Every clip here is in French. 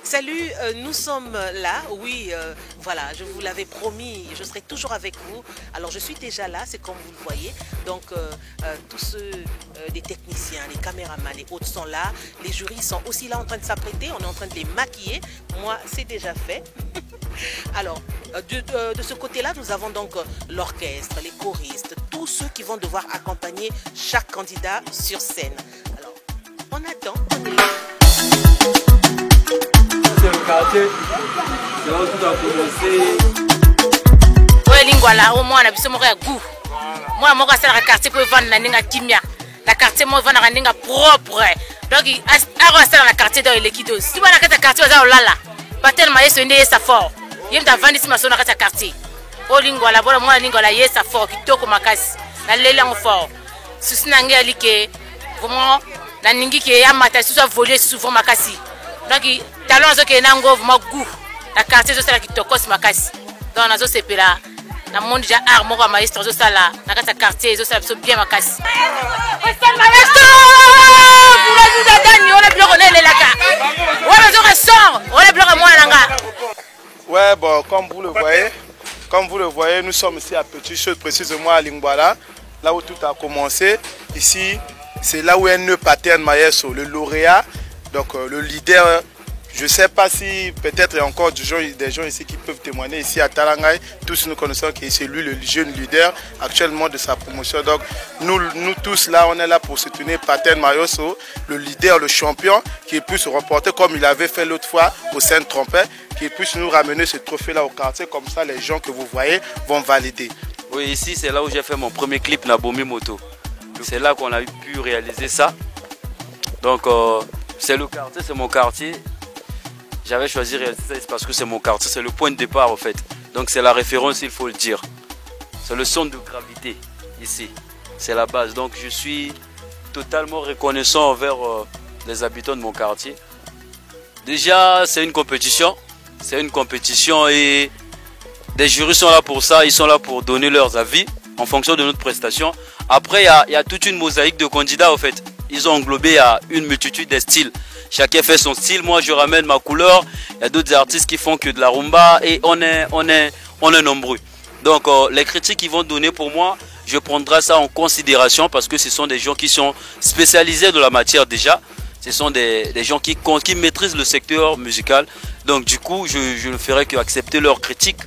Salut, nous sommes là, oui, voilà, je vous l'avais promis, je serai toujours avec vous. Alors je suis déjà là, c'est comme vous le voyez, donc tous ceux des techniciens, les caméramans, les autres sont là, les jurys sont aussi là en train de s'apprêter, on est en train de les maquiller, moi c'est déjà fait. Alors, de ce côté-là, nous avons donc l'orchestre, les choristes, tous ceux qui vont devoir accompagner chaque candidat sur scène. Alors, on attend, on est là. C'est le quartier, c'est où tout a commencé. Oui, Lingwala, au moins, on a besoin de goût. Moi, je suis dans le quartier pour vendre la timia. Le quartier, moi, je vends la propre. Donc, je suis dans le quartier de l'équidos. Si vous avez un quartier, vous avez un lala. Peut-être que je suis un fort. Je suis vendre ici, je suis dans le quartier. Oh, Lingwala, moi, Lingwala, je suis fort. Je suis makasi. Je suis fort. Si vous avez un que vraiment, la ningi qui est amateur, si vous avez volé, si vous avez makasi. Donc, talon zo ke nango vraiment goût la quartier zo sala kitokos makasi donc nazo sepela na monde déjà art moko maestro zo sala na kata quartier zo sala so bien makasi c'est maestro pour la nous adani on a bloqué on est là ka on a zo ressort on a bloqué moi nanga. Ouais, bon, comme vous le voyez, nous sommes ici à Petit Chose, précisément à Lingwala, là où tout a commencé. Ici, c'est là où est né Pattern Maestro, le lauréat. Donc le leader, je ne sais pas si peut-être il y a encore des gens ici qui peuvent témoigner ici à Talangaï. Tous nous connaissons que c'est lui le jeune leader actuellement de sa promotion. Donc nous tous là, on est là pour soutenir Pattern Maestro, le leader, le champion, qui puisse remporter comme il avait fait l'autre fois au Saint-Trompet, qui puisse nous ramener ce trophée là au quartier. Comme ça, les gens que vous voyez vont valider. Oui, ici c'est là où j'ai fait mon premier clip Nabomi Moto. C'est là qu'on a pu réaliser ça. Donc c'est le quartier, c'est mon quartier. J'avais choisi de réaliser ça parce que c'est mon quartier, c'est le point de départ en fait. Donc c'est la référence, il faut le dire. C'est le centre de gravité ici. C'est la base. Donc je suis totalement reconnaissant envers les habitants de mon quartier. Déjà, c'est une compétition. C'est une compétition et des jurys sont là pour ça. Ils sont là pour donner leurs avis en fonction de notre prestation. Après, il y a toute une mosaïque de candidats en fait. Ils ont englobé une multitude de styles. Chacun fait son style. Moi, je ramène ma couleur. Il y a d'autres artistes qui font que de la rumba et on est nombreux. Donc, les critiques qu'ils vont donner pour moi, je prendrai ça en considération parce que ce sont des gens qui sont spécialisés dans la matière déjà. Ce sont des gens qui maîtrisent le secteur musical. Donc, du coup, je ne ferai qu'accepter leurs critiques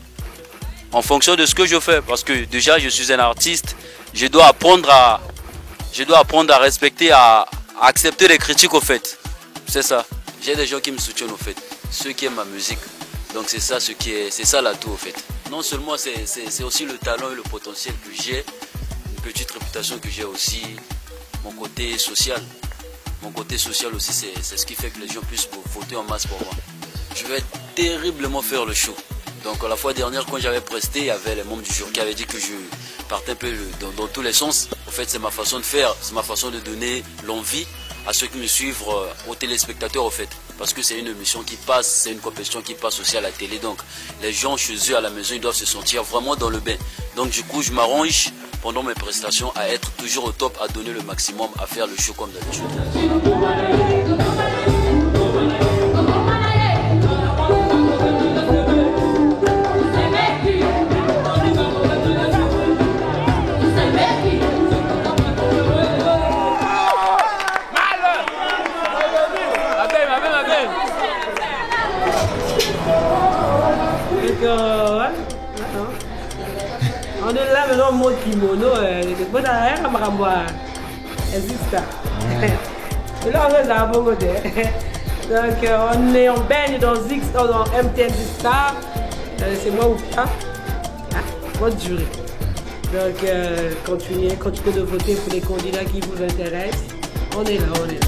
en fonction de ce que je fais. Parce que déjà, je suis un artiste. Je dois apprendre à respecter, à accepter les critiques au fait. C'est ça. J'ai des gens qui me soutiennent au fait. Ceux qui aiment ma musique. Donc c'est ça c'est ça l'atout au fait. Non seulement c'est aussi le talent et le potentiel que j'ai, une petite réputation que j'ai aussi, mon côté social. Mon côté social aussi, c'est ce qui fait que les gens puissent voter en masse pour moi. Je vais terriblement faire le show. Donc la fois dernière quand j'avais presté, il y avait les membres du jury qui avaient dit que je partais un peu dans tous les sens. En fait c'est ma façon de faire, c'est ma façon de donner l'envie à ceux qui me suivent, aux téléspectateurs au fait. Parce que c'est une émission qui passe, c'est une compétition qui passe aussi à la télé. Donc les gens chez eux à la maison, ils doivent se sentir vraiment dans le bain. Donc du coup je m'arrange pendant mes prestations à être toujours au top, à donner le maximum, à faire le show comme d'habitude. On est là maintenant, mot kimono, bon, rien à m'avoir. Existe. Là, on est là, bon côté. Donc, on baigne dans Zix, dans MTN Star. C'est moi ou pas? Votre jury. Donc, continuez de voter pour les candidats qui vous intéressent. On est là, on est là.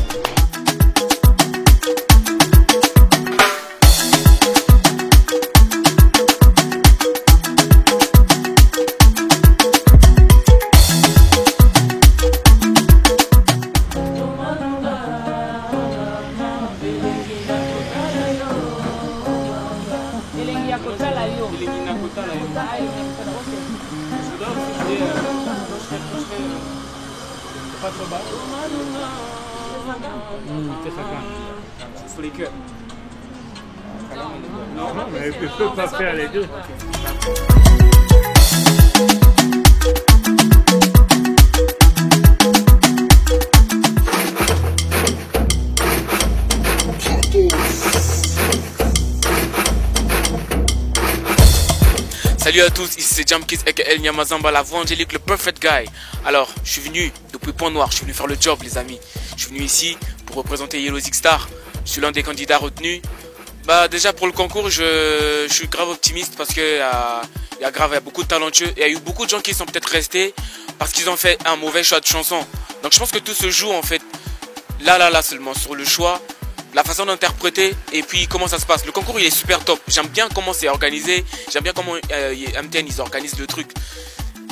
Pas trop bas. C'est ça. Flicker. Non, mais il ne peut pas faire les deux. Salut à tous, ici c'est Jamkis aka El Nyamazamba, la voix angélique, le perfect guy. Alors, je suis venu depuis Point Noir, je suis venu faire le job les amis. Je suis venu ici pour représenter Yellow Zig Star. Je suis l'un des candidats retenus. Bah déjà pour le concours, je suis grave optimiste parce que il y a beaucoup de talentueux. Il y a eu beaucoup de gens qui sont peut-être restés parce qu'ils ont fait un mauvais choix de chanson. Donc je pense que tout se joue en fait là seulement sur le choix, la façon d'interpréter et puis comment ça se passe. Le concours il est super top. J'aime bien comment c'est organisé. J'aime bien comment MTN ils organisent le truc.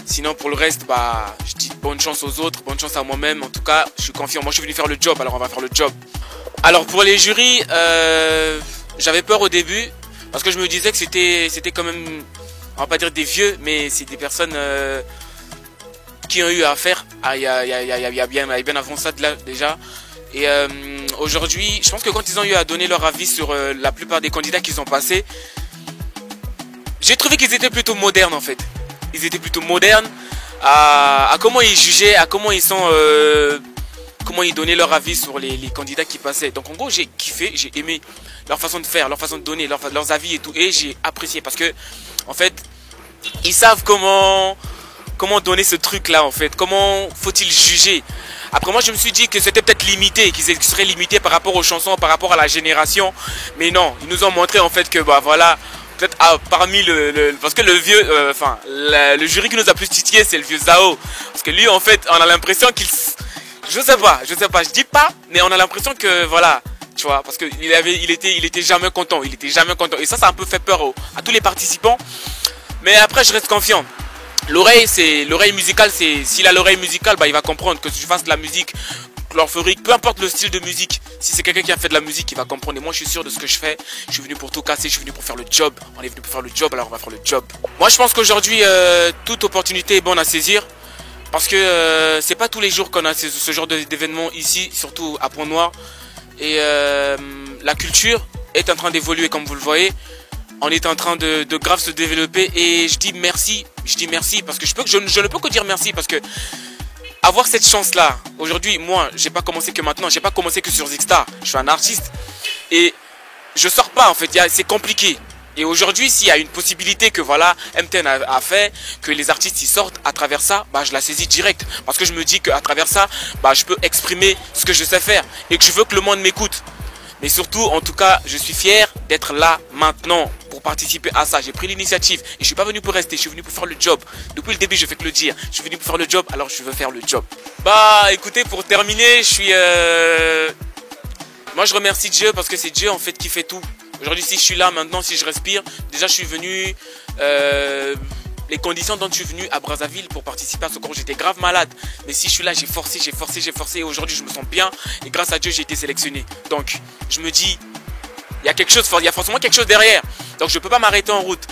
Sinon pour le reste, bah je dis bonne chance aux autres, bonne chance à moi-même. En tout cas, je suis confiant. Moi je suis venu faire le job, alors on va faire le job. Alors pour les jurys, j'avais peur au début parce que je me disais que c'était quand même, on va pas dire des vieux, mais c'est des personnes qui ont eu à faire il y a bien avant ça déjà. Et aujourd'hui, je pense que quand ils ont eu à donner leur avis sur la plupart des candidats qu'ils ont passés, j'ai trouvé qu'ils étaient plutôt modernes en fait. Ils étaient plutôt modernes à comment ils jugeaient, à comment ils sont, comment ils donnaient leur avis sur les candidats qui passaient. Donc en gros, j'ai kiffé, j'ai aimé leur façon de faire, leur façon de donner, leurs avis et tout. Et j'ai apprécié parce que en fait, ils savent comment donner ce truc là en fait. Comment faut-il juger. Après moi je me suis dit que c'était peut-être limité, qu'ils seraient limités par rapport aux chansons, par rapport à la génération. Mais non, ils nous ont montré en fait que bah voilà, peut-être parmi parce que le vieux, le jury qui nous a plus titillé c'est le vieux Zao. Parce que lui en fait on a l'impression qu'il, je sais pas, je dis pas, mais on a l'impression que voilà, tu vois, parce qu'il était jamais content, et ça a un peu fait peur à tous les participants. Mais après je reste confiant. L'oreille musicale, s'il a l'oreille musicale, bah il va comprendre que si je fasse de la musique chlorphorique, peu importe le style de musique, si c'est quelqu'un qui a fait de la musique, il va comprendre. Et moi je suis sûr de ce que je fais. Je suis venu pour tout casser, je suis venu pour faire le job. On est venu pour faire le job, alors on va faire le job. Moi je pense qu'aujourd'hui toute opportunité est bonne à saisir. Parce que c'est pas tous les jours qu'on a ce genre d'événement ici, surtout à Point Noir. Et la culture est en train d'évoluer comme vous le voyez. On est en train de grave se développer et je dis merci parce que je ne peux que dire merci parce que avoir cette chance là, aujourd'hui moi j'ai pas commencé que maintenant, j'ai pas commencé que sur Zig Star, je suis un artiste et je sors pas en fait, c'est compliqué. Et aujourd'hui s'il y a une possibilité que voilà MTN a fait, que les artistes y sortent à travers ça, bah je la saisis direct parce que je me dis qu'à travers ça, bah je peux exprimer ce que je sais faire et que je veux que le monde m'écoute. Mais surtout, en tout cas, je suis fier d'être là maintenant pour participer à ça. J'ai pris l'initiative et je suis pas venu pour rester, je suis venu pour faire le job. Depuis le début, je fais que le dire. Je suis venu pour faire le job, alors je veux faire le job. Bah, écoutez, pour terminer, moi, je remercie Dieu parce que c'est Dieu en fait qui fait tout. Aujourd'hui, si je suis là maintenant, si je respire, déjà, je suis venu. Les conditions dont je suis venu à Brazzaville pour participer à ce concours, j'étais grave malade. Mais si je suis là, j'ai forcé. Et aujourd'hui, je me sens bien. Et grâce à Dieu, j'ai été sélectionné. Donc, je me dis, il y a quelque chose, il y a forcément quelque chose derrière. Donc, je ne peux pas m'arrêter en route.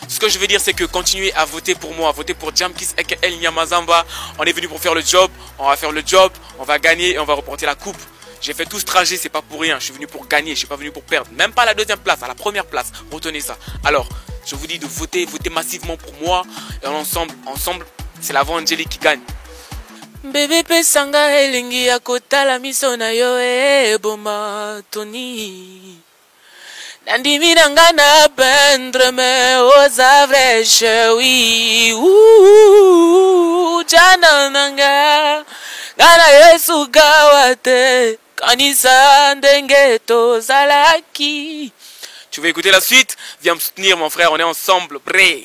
Ce que je veux dire, c'est que continuez à voter pour moi. Votez pour Jamkis aka El Nyamazamba. On est venu pour faire le job. On va faire le job. On va gagner et on va remporter la coupe. J'ai fait tout ce trajet, c'est pas pour rien. Je suis venu pour gagner. Je suis pas venu pour perdre. Même pas à la deuxième place, à la première place. Retenez ça. Alors, je vous dis de voter massivement pour moi. Et ensemble, c'est la voix angélique qui gagne. Bébé pesanga elingi ya kotala miso na yo eboma Tony. Nandimi nanga na pendre me oza vreche oui. Jana nanga ngana Yesu gawate kanisa ndenge tozalaki. Tu veux écouter la suite? Viens me soutenir mon frère, on est ensemble, prêt.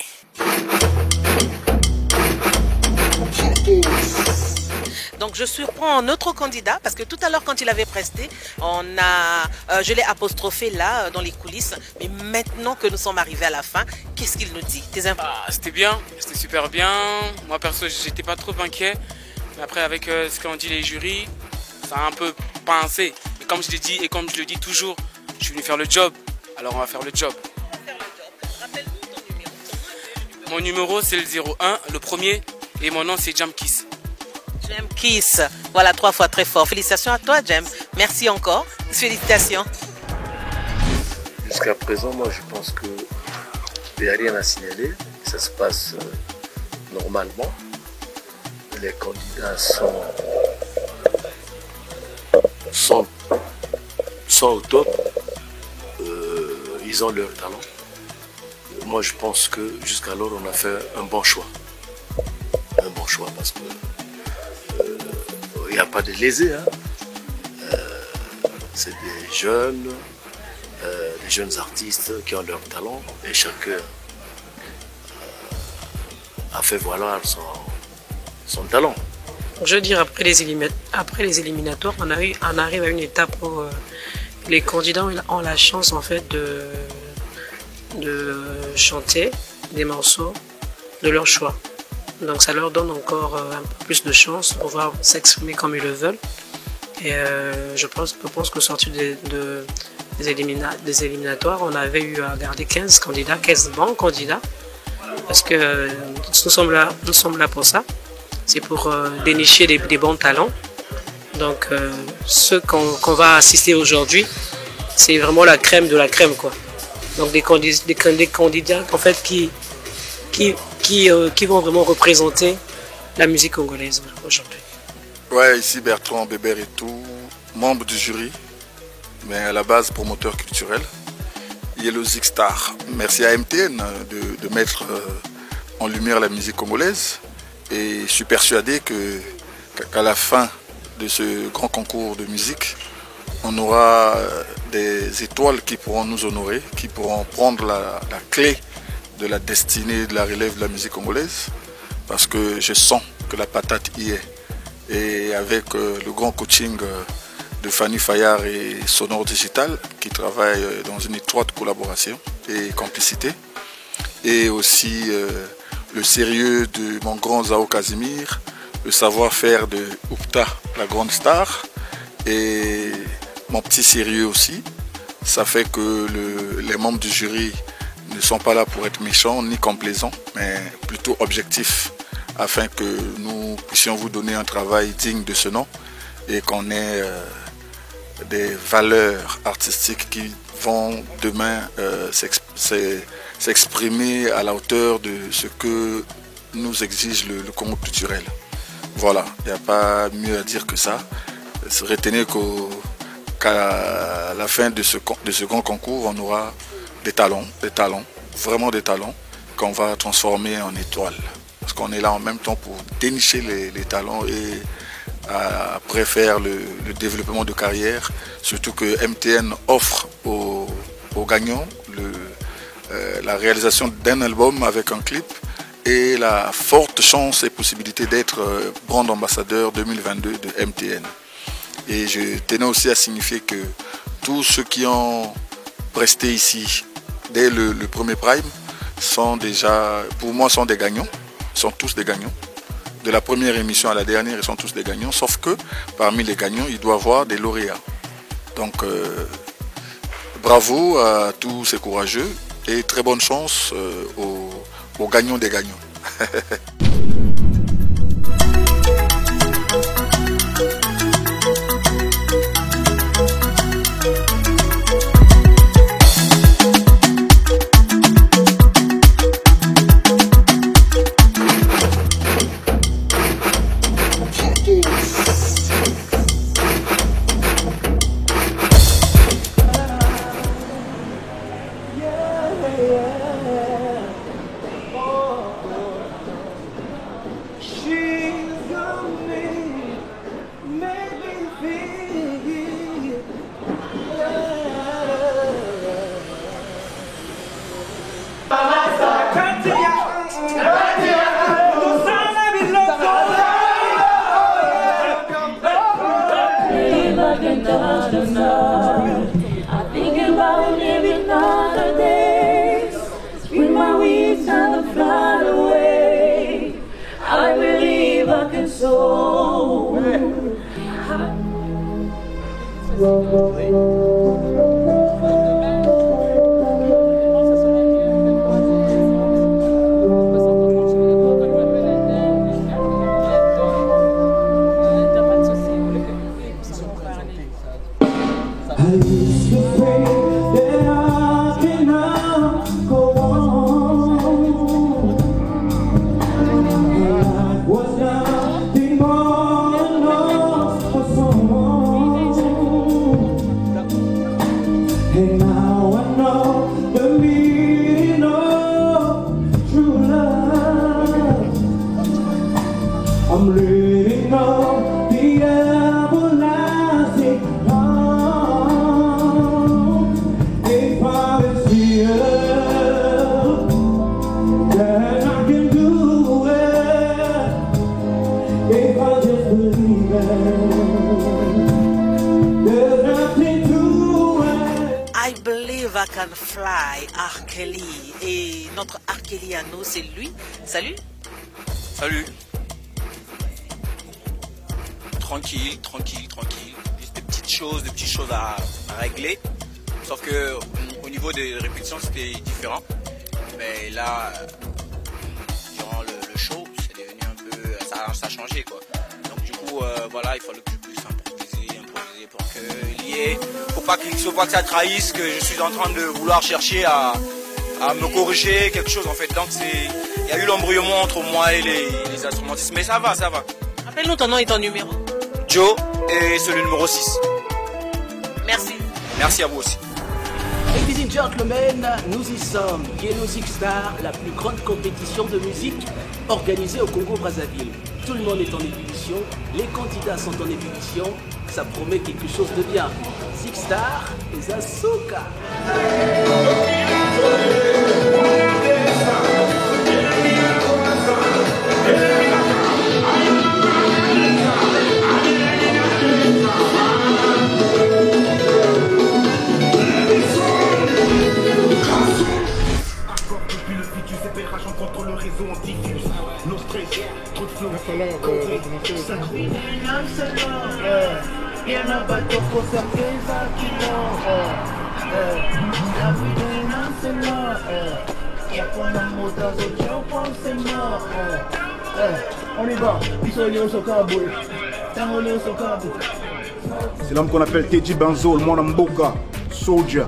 Donc je surprends un autre candidat parce que tout à l'heure quand il avait presté, je l'ai apostrophé là dans les coulisses. Mais maintenant que nous sommes arrivés à la fin, qu'est-ce qu'il nous dit? C'était bien, c'était super bien. Moi perso, j'étais pas trop inquiet. Mais après avec ce qu'ont dit les jurys, ça a un peu pincé. Et comme je l'ai dit et comme je le dis toujours, je suis venu faire le job. Alors on va faire le job. Rappelle-nous ton numéro. Mon numéro c'est le 01, le premier, et mon nom c'est Jamkis. Jem Kiss. Voilà, 3 fois très fort. Félicitations à toi, Jem. Merci encore. Félicitations. Jusqu'à présent, moi, je pense que il n'y a rien à signaler. Ça se passe normalement. Les candidats sont au top. Ils ont leur talent. Moi, je pense que jusqu'alors, on a fait un bon choix. Un bon choix parce que il n'y a pas de lésés. Hein. C'est des jeunes artistes qui ont leur talent et chacun a fait valoir son talent. Je veux dire, après les éliminatoires, on arrive à une étape où les candidats ont la chance en fait de chanter des morceaux de leur choix. Donc ça leur donne encore un peu plus de chance pour pouvoir s'exprimer comme ils le veulent. Et je pense qu'au sortir des éliminatoires, on avait eu à garder 15 candidats, 15 bons candidats. Parce que nous sommes là pour ça. C'est pour dénicher des bons talents. Donc ceux qu'on va assister aujourd'hui, c'est vraiment la crème de la crème, quoi. Donc des candidats en fait qui vont vraiment représenter la musique congolaise aujourd'hui. Ouais, ici Bertrand Bébert et tout, membre du jury, mais à la base promoteur culturel. Yellow-Zig Star. Merci à MTN de mettre en lumière la musique congolaise. Et je suis persuadé qu'à la fin de ce grand concours de musique, on aura des étoiles qui pourront nous honorer, qui pourront prendre la clé de la destinée de la relève de la musique congolaise, parce que je sens que la patate y est. Et avec le grand coaching de Fanny Fayard et Sonore Digital, qui travaillent dans une étroite collaboration et complicité, et aussi le sérieux de mon grand Zao Casimir, le savoir-faire de Oupta, la grande star, et mon petit sérieux aussi. Ça fait que les membres du jury ne sont pas là pour être méchants ni complaisants, mais plutôt objectifs, afin que nous puissions vous donner un travail digne de ce nom et qu'on ait des valeurs artistiques qui vont demain s'exprimer à la hauteur de ce que nous exige le Congo culturel. Voilà, il n'y a pas mieux à dire que ça. Retenez qu'à la fin de ce grand concours, on aura des talents, vraiment des talents, qu'on va transformer en étoiles. Parce qu'on est là en même temps pour dénicher les talents et après faire le développement de carrière, surtout que MTN offre aux gagnants la réalisation d'un album avec un clip et la forte chance et possibilité d'être brand ambassadeur 2022 de MTN. Et je tenais aussi à signifier que tous ceux qui ont presté ici dès le premier prime sont déjà, pour moi, sont des gagnants. Ils sont tous des gagnants. De la première émission à la dernière, ils sont tous des gagnants. Sauf que parmi les gagnants, il doit y avoir des lauréats. Donc, bravo à tous ces courageux et très bonne chance aux gagnants des gagnants. home, the everlasting home. They promise here that I can do it if I just believe it. There's nothing to it. I believe I can fly, R. Kelly. Et notre R. Kelly à nous, c'est lui. Salut. Salut. Tranquille, tranquille, tranquille. Juste des petites choses à régler. Sauf que au niveau des répétitions, c'était différent. Mais là, durant le show, c'est devenu un peu, ça a changé quoi. Donc du coup, voilà, il fallait que je puisse improviser pour qu'il y ait, pour pas qu'il se voit que ça trahisse que je suis en train de vouloir chercher à me corriger quelque chose en fait. Donc il y a eu l'embrouillement entre moi et les instrumentistes, mais ça va, ça va. Rappelle-nous ton nom et ton numéro. Joe et celui numéro 6. Merci. Merci à vous aussi. Ladies and gentlemen, nous y sommes. Yellow Zig Star, la plus grande compétition de musique organisée au Congo-Brazzaville. Tout le monde est en ébullition, les candidats sont en ébullition, ça promet quelque chose de bien. Zig Star et Zasuka. On y va. C'est l'homme qu'on appelle Teddy Benzo, le monde Mboka, Soldier,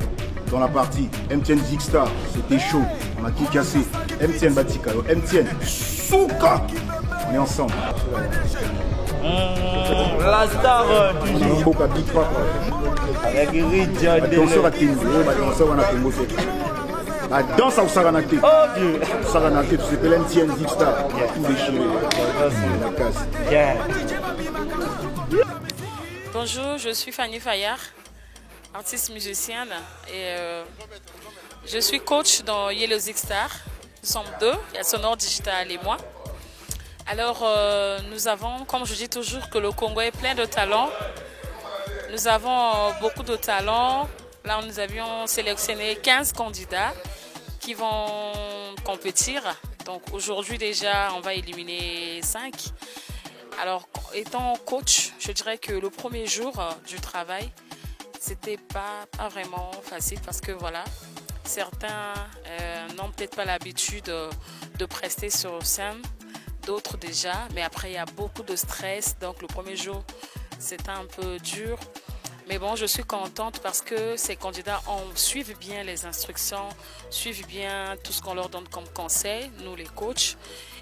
dans la partie MTN Zig Star. C'était chaud, on a tout cassé. MTN Batika, MTN Souka. On est ensemble. La star du Mboka Big Papa. avec Ridja La danseur à Tengo, la danseur à Tengo. La danse au Saranate. Oh Dieu. Saranate, tu s'appelles MTN Zig Star. Tout déchiré. La casse. Bonjour, je suis Fanny Fayard, artiste musicienne et je suis coach dans Yellow Zig Star. Nous sommes deux, il y a Sonore Digital et moi. Alors nous avons, comme je dis toujours, que le Congo est plein de talents. Nous avons beaucoup de talents. Là, nous avions sélectionné 15 candidats qui vont compétir. Donc aujourd'hui déjà, on va éliminer 5. Alors, étant coach, je dirais que le premier jour du travail, c'était pas vraiment facile parce que voilà, certains n'ont peut-être pas l'habitude de prester sur scène, d'autres déjà, mais après il y a beaucoup de stress, donc le premier jour c'était un peu dur. Mais bon, je suis contente parce que ces candidats suivent bien les instructions, suivent bien tout ce qu'on leur donne comme conseil, nous les coachs.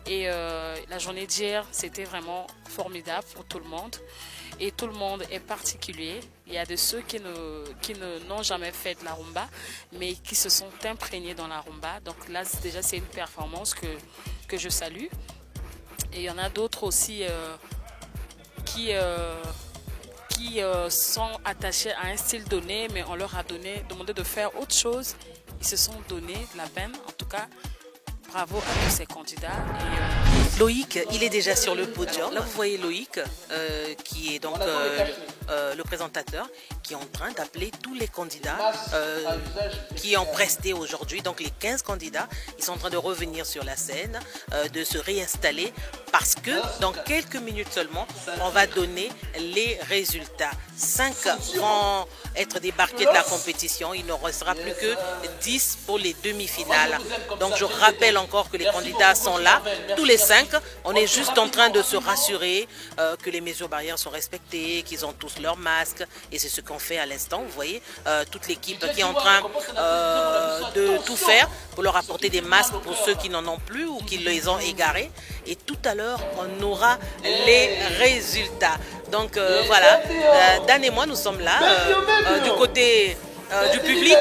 Et la journée d'hier, c'était vraiment formidable pour tout le monde. Et tout le monde est particulier. Il y a de ceux qui n'ont jamais fait de la rumba, mais qui se sont imprégnés dans la rumba. Donc là, déjà, c'est une performance que je salue. Et il y en a d'autres aussi qui sont attachés à un style donné, mais on leur a demandé de faire autre chose. Ils se sont donné de la peine, en tout cas. Bravo à tous ces candidats. Et Loïc, il est déjà sur le podium. Là, vous voyez Loïc, qui est donc le présentateur, qui est en train d'appeler tous les candidats qui ont presté aujourd'hui. Donc les 15 candidats, ils sont en train de revenir sur la scène, de se réinstaller, parce que dans quelques minutes seulement, on va donner les résultats. 5 vont être débarqués de la compétition. Il ne restera plus que 10 pour les demi-finales. Donc je rappelle encore que les candidats sont là, tous les 5. On est juste en train de se rassurer que les mesures barrières sont respectées, qu'ils ont tous leurs masques. Et c'est ce qu'on fait à l'instant. Vous voyez, toute l'équipe qui est en train de tout faire pour leur apporter des masques pour ceux qui n'en ont plus ou qui les ont égarés. Et tout à l'heure, on aura les résultats. Donc voilà, Dan et moi, nous sommes là, du côté du public.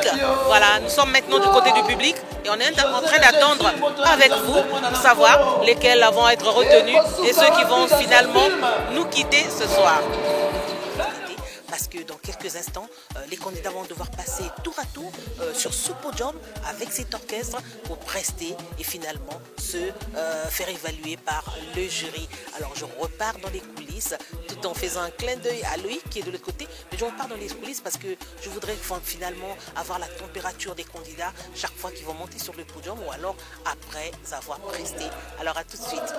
Voilà, nous sommes maintenant du côté du public. Et on est en train d'attendre avec vous pour savoir lesquels vont être retenus et ceux qui vont finalement nous quitter ce soir. Parce que dans quelques instants, les candidats vont devoir passer tour à tour sur ce podium avec cet orchestre pour prester et finalement se faire évaluer par le jury. Alors je repars dans les coulisses tout en faisant un clin d'œil à Loïc qui est de l'autre côté. Mais je repars dans les coulisses parce que je voudrais finalement avoir la température des candidats chaque fois qu'ils vont monter sur le podium ou alors après avoir presté. Alors à tout de suite.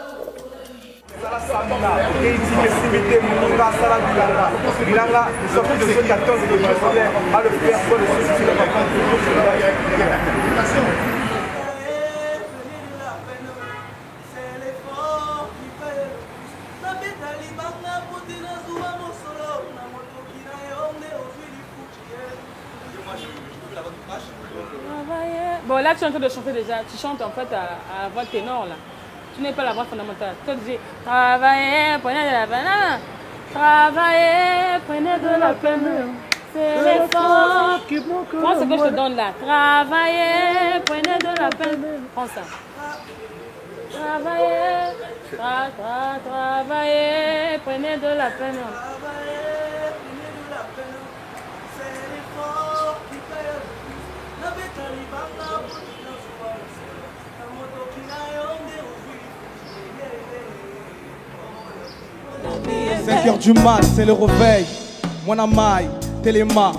Bon, là, tu es en train de chanter déjà. Tu chantes en fait à voix ténor là. Tu n'es pas la voix fondamentale. Tu dis travaillez, prenez de la peine. Travaillez, prenez de la peine. C'est l'effort. Prends ce que je te donne là. Travaillez, prenez de la peine. Prends ça. Travaillez, travaillez, prenez de la peine. « 5h du mat, c'est le réveil. Monamaï, Téléma.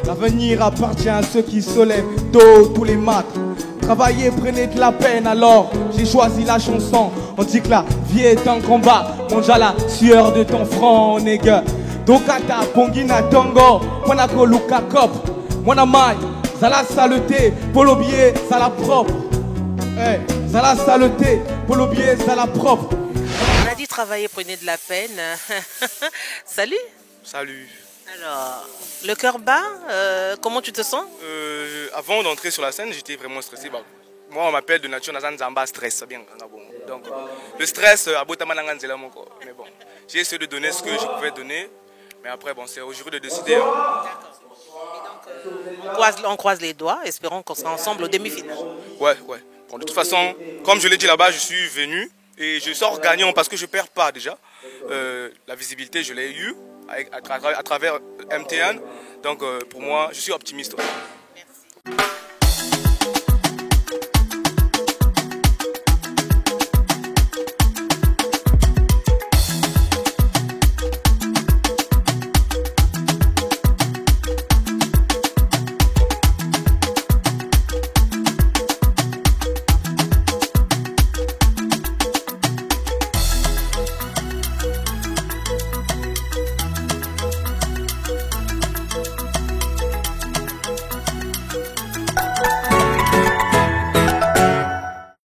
L'avenir appartient à ceux qui se lèvent tôt tous les matins. Travaillez, prenez de la peine, alors j'ai choisi la chanson. On dit que la vie est un combat. Mange à la sueur de ton front, nègre. Dokata, Pongina, Tongo, Ponako, Luka, Kop. Monamaï, Zala saleté, Polobier, Zala propre. Hey, Zala saleté, Polobier, Zala propre. On a dit travailler, prenez de la peine. Salut. Salut. Alors, le cœur bat, comment tu te sens? Avant d'entrer sur la scène, j'étais vraiment stressé. Moi, on m'appelle de nature Nazan Zamba stress. Bien. Donc, le stress, mais bon, j'ai essayé de donner ce que je pouvais donner. Mais après, bon, c'est au jury de décider. Hein. On croise les doigts, espérons qu'on sera ensemble au demi-finale. Ouais. Bon, de toute façon, comme je l'ai dit là-bas, je suis venu et je sors gagnant parce que je ne perds pas déjà. La visibilité, je l'ai eue à travers MTN. Donc, pour moi, je suis optimiste. Ouais.